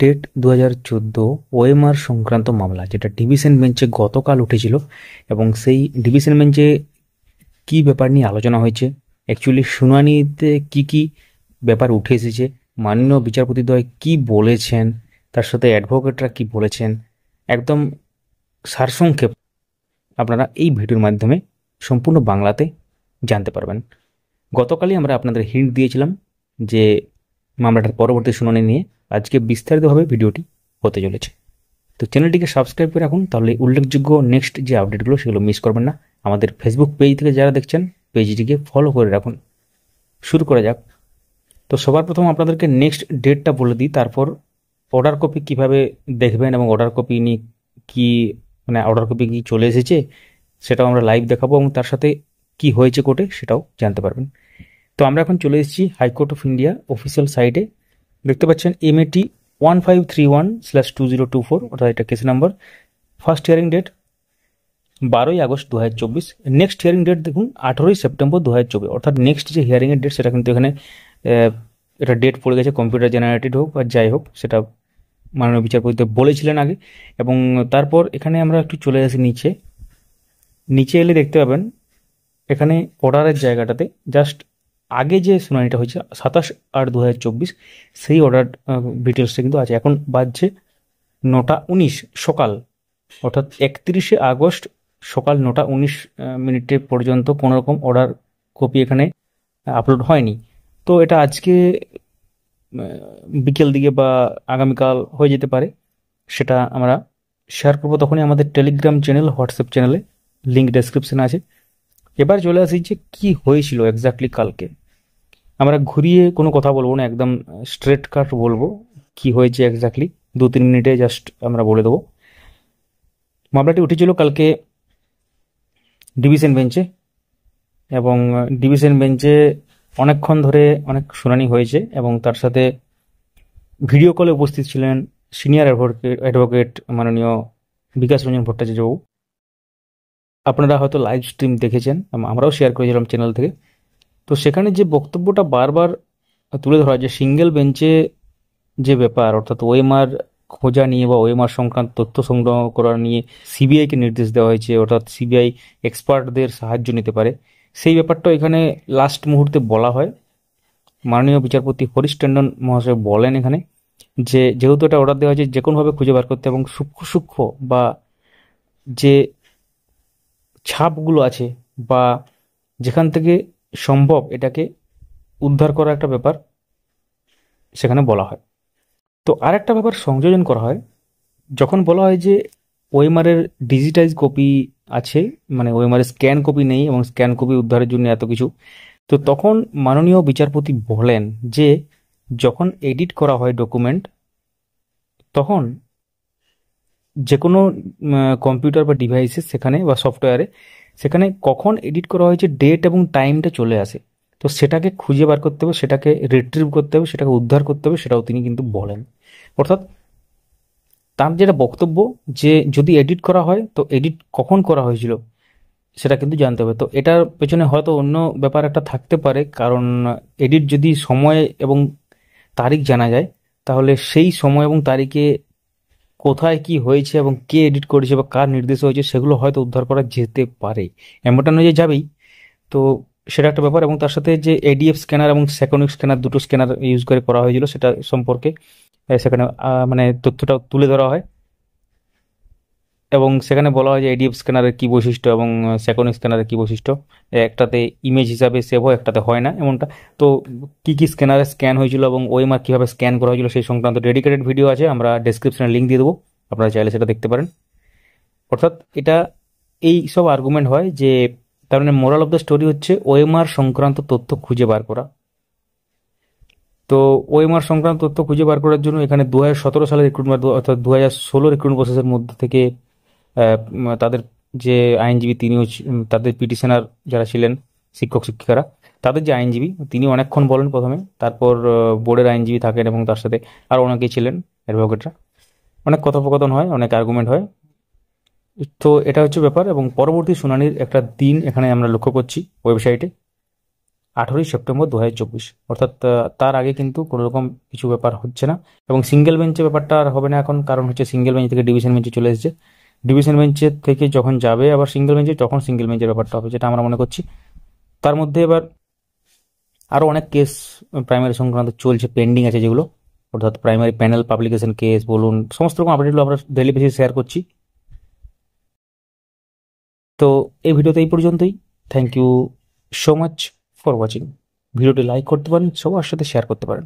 TET 2014 OMR সংক্রান্ত মামলা, যেটা ডিভিশন বেঞ্চে গতকাল উঠেছিল। এবং সেই ডিভিশন বেঞ্চে কি ব্যাপার নিয়ে আলোচনা হয়েছে, অ্যাকচুয়ালি শুনানিতে কি কি ব্যাপার উঠে এসেছে, মাননীয় বিচারপতিদ্বয় কি বলেছেন, তার সাথে অ্যাডভোকেটরা কি বলেছেন, একদম সারসংক্ষেপ আপনারা এই ভিডিওর মাধ্যমে সম্পূর্ণ বাংলাতে জানতে পারবেন। গতকালই আমরা আপনাদের হিন্ট দিয়েছিলাম যে মামলাটার পরবর্তী শুনানি নিয়ে আজকে বিস্তারিতভাবে ভিডিওটি হতে চলেছে। তো চ্যানেলটিকে সাবস্ক্রাইব করে রাখুন, তাহলে উল্লেখযোগ্য নেক্সট যে আপডেটগুলো সেগুলো মিস করবেন না। আমাদের ফেসবুক পেজ থেকে যারা দেখছেন পেজটিকে ফলো করে রাখুন। শুরু করা যাক। তো সবার প্রথম আপনাদেরকে নেক্সট ডেটটা বলে দিই, তারপর অর্ডার কপি কিভাবে দেখবেন এবং অর্ডার কপি নিয়ে কি অর্ডার কপি কি চলে এসেছে সেটাও আমরা লাইভ দেখাবো, এবং তার সাথে কি হয়েছে কোর্টে সেটাও জানতে পারবেন। তো আমরা এখন চলে এসেছি হাইকোর্ট অফ ইন্ডিয়া অফিসিয়াল সাইটে। দেখতে পাচ্ছেন MAT 1531/2024, অর্থাৎ এটা case number. First hearing date 12ই আগস্ট 2024। নেক্সট হিয়ারিং ডেট দেখুন 18ই সেপ্টেম্বর 2024, অর্থাৎ নেক্সট যে হিয়ারিংয়ের ডেট সেটা কিন্তু এখানে এটা ডেট পড়ে গেছে, কম্পিউটার জেনারেটেড হোক বা যাই হোক, সেটা মাননীয় বিচারপতি বলেছিলেন আগে। এবং তারপর এখানে আমরা একটু চলে আসি নিচে এলে দেখতে পাবেন এখানে অর্ডারের জায়গাটাতে জাস্ট আগে যে শুনানিটা হয়েছে 27/8/2024 সেই অর্ডার ডিটেলসটা কিন্তু আছে। এখন বাজছে 9টা 19 সকাল, অর্থাৎ 31শে আগস্ট সকাল 9টা 19 পর্যন্ত কোনো রকম অর্ডার কপি এখানে আপলোড হয়নি। তো এটা আজকে বিকেল দিকে বা আগামীকাল হয়ে যেতে পারে, সেটা আমরা শেয়ার করবো তখনই আমাদের টেলিগ্রাম চ্যানেল, হোয়াটসঅ্যাপ চ্যানেলে, লিঙ্ক ডেসক্রিপশনে আছে। এবার চলে আসি যে কি হয়েছিল এক্স্যাক্টলি কালকে। আমরা ঘুরিয়ে কোনো কথা বলবো না, একদম স্ট্রেট কাট বলবো কি হয়েছে এক্স্যাক্টলি। 2-3 মিনিটে জাস্ট আমরা বলে দেবো। মামলাটি উঠেছিল কালকে ডিভিশন বেঞ্চে, এবং ডিভিশন বেঞ্চে অনেকক্ষণ ধরে অনেক শুনানি হয়েছে, এবং তার সাথে ভিডিও কলে উপস্থিত ছিলেন সিনিয়র অ্যাডভোকেট মাননীয় বিকাশ রঞ্জন ভট্টাচার্যবাবু। আপনারা হয়তো লাইভ স্ট্রিম দেখেছেন, আমরাও শেয়ার করেছিলাম চ্যানেল থেকে। তো সেখানে যে বক্তব্যটা বারবার তুলে ধরা, যে সিঙ্গেল বেঞ্চে যে ব্যাপার, অর্থাৎ ওএমআর খোঁজা নিয়ে বা ওএমআর সংক্রান্ত তথ্য সংগ্রহ করা নিয়ে সিবিআইকে নির্দেশ দেওয়া হয়েছে, অর্থাৎ সিবিআই এক্সপার্টদের সাহায্য নিতে পারে, সেই ব্যাপারটা এখানে লাস্ট মুহূর্তে বলা হয়। মাননীয় বিচারপতি হরিশ টন্ডন মহাশয় বলেন এখানে যে যেহেতু এটা অর্ডার দেওয়া হয়েছে যে কোনোভাবে খুঁজে বার করতে, এবং সূক্ষ্ম সূক্ষ্ম বা যে ছাপগুলো আছে বা যেখান থেকে সম্ভব এটাকে উদ্ধার করা একটা ব্যাপার সেখানে বলা হয়। তো আর একটা ব্যাপার সংযোজন করা হয়, যখন বলা হয় যে ওএমআরের ডিজিটাইজ কপি আছে, ওএমআরের স্ক্যান কপি নেই এবং স্ক্যান কপি উদ্ধারের জন্য এত কিছু। তো তখন মাননীয় বিচারপতি বলেন যে যখন এডিট করা হয় ডকুমেন্ট, তখন যে কোনো কম্পিউটার বা ডিভাইসে সেখানে বা সফটওয়্যারে সেখানে কখন এডিট করা হয়েছে ডেট এবং টাইমটা চলে আসে। তো সেটাকে খুঁজে বার করতে হবে, সেটাকে রিট্রিভ করতে হবে, সেটাকে উদ্ধার করতে হবে, সেটাও তিনি কিন্তু বলেন। অর্থাৎ তার যেটা বক্তব্য যে যদি এডিট করা হয় তো এডিট কখন করা হয়েছিল সেটা কিন্তু জানতে হবে। তো এটার পেছনে হয়তো অন্য ব্যাপার একটা থাকতে পারে, কারণ এডিট যদি সময় এবং তারিখ জানা যায় তাহলে সেই সময় এবং তারিখে কোথায় কি হয়েছে এবং কে এডিট করেছে বা কার নির্দেশ হয়েছে সেগুলো হয়তো উদ্ধার করা যেতে পারে, এমনটা নয় যে যাবেই। তো সেটা একটা ব্যাপার। এবং তার সাথে যে এডিএফ স্ক্যানার এবং সেকনিক স্ক্যানার, দুটো স্ক্যানার ইউজ করে করা হয়েছিল, সেটা সম্পর্কে সেখানে তথ্যটা তুলে ধরা হয়। এবং সেখানে বলা হয় যে এডিএফ স্ক্যানারের কী বৈশিষ্ট্য এবং সেকনিক স্ক্যানারের কী বৈশিষ্ট্য, একটাতে ইমেজ হিসাবে সেভ হয়, একটাতে হয় না, এমনটা। তো কী কী স্ক্যানারে স্ক্যান হয়েছিল এবং ওএমআর কীভাবে স্ক্যান করা হয়েছিল সেই সংক্রান্ত ডেডিকেটেড ভিডিও আছে, আমরা ডেসক্রিপশনে লিঙ্ক দিয়ে দেবো, আপনারা চাইলে সেটা দেখতে পারেন। অর্থাৎ এটা এই সব আর্গুমেন্ট হয় যে তার মোরাল অফ দ্য স্টোরি হচ্ছে ওএমআর সংক্রান্ত তথ্য খুঁজে বার করা। তো ওএমআর সংক্রান্ত তথ্য খুঁজে বার করার জন্য এখানে 2017 সালের রিক্রুটমেন্ট, অর্থাৎ 2016 রিক্রুটমেন্ট প্রসেসের মধ্যে থেকে তাদের যে আইনজীবী তিনিও, তাদের পিটিশনার যারা ছিলেন শিক্ষক শিক্ষিকারা, তাদের যে আইনজীবী তিনি অনেকক্ষণ বলেন প্রথমে, তারপর বোর্ডের আইনজীবী থাকেন এবং তার সাথে আরও অনেকেই ছিলেন অ্যাডভোকেটরা, অনেক কথোপকথন হয়, অনেক আর্গুমেন্ট হয়। তো এটা হচ্ছে ব্যাপার। এবং পরবর্তী শুনানির একটা দিন এখানে আমরা লক্ষ্য করছি ওয়েবসাইটে। 18 সেপ্টেম্বর 2024, অর্থাৎ তার আগে কিন্তু কোনো রকম কিছু ব্যাপার হচ্ছে না। এবং সিঙ্গেল বেঞ্চে ব্যাপারটা আর হবে না এখন, কারণ হচ্ছে সিঙ্গেল বেঞ্চ থেকে ডিভিশন বেঞ্চে চলে এসেছে। ডিভিশন বেঞ্চের থেকে যখন যাবে আবার সিঙ্গেল বেঞ্চে, তখন সিঙ্গেল বেঞ্চের ব্যাপারটা হবে, যেটা আমরা মনে করছি। তার মধ্যে এবার আরও অনেক কেস প্রাইমারি সংক্রান্ত চলছে, পেন্ডিং আছে যেগুলো, অর্থাৎ প্রাইমারি প্যানেল পাবলিকেশন কেস বলুন, সমস্ত রকম আপডেটগুলো আমরা ডেইলি বেসিসে শেয়ার করছি। তো এই ভিডিওতে এই পর্যন্তই। Thank you so much for watching. ভিডিওটি লাইক করতে পারেন, সবার সাথে শেয়ার করতে পারেন।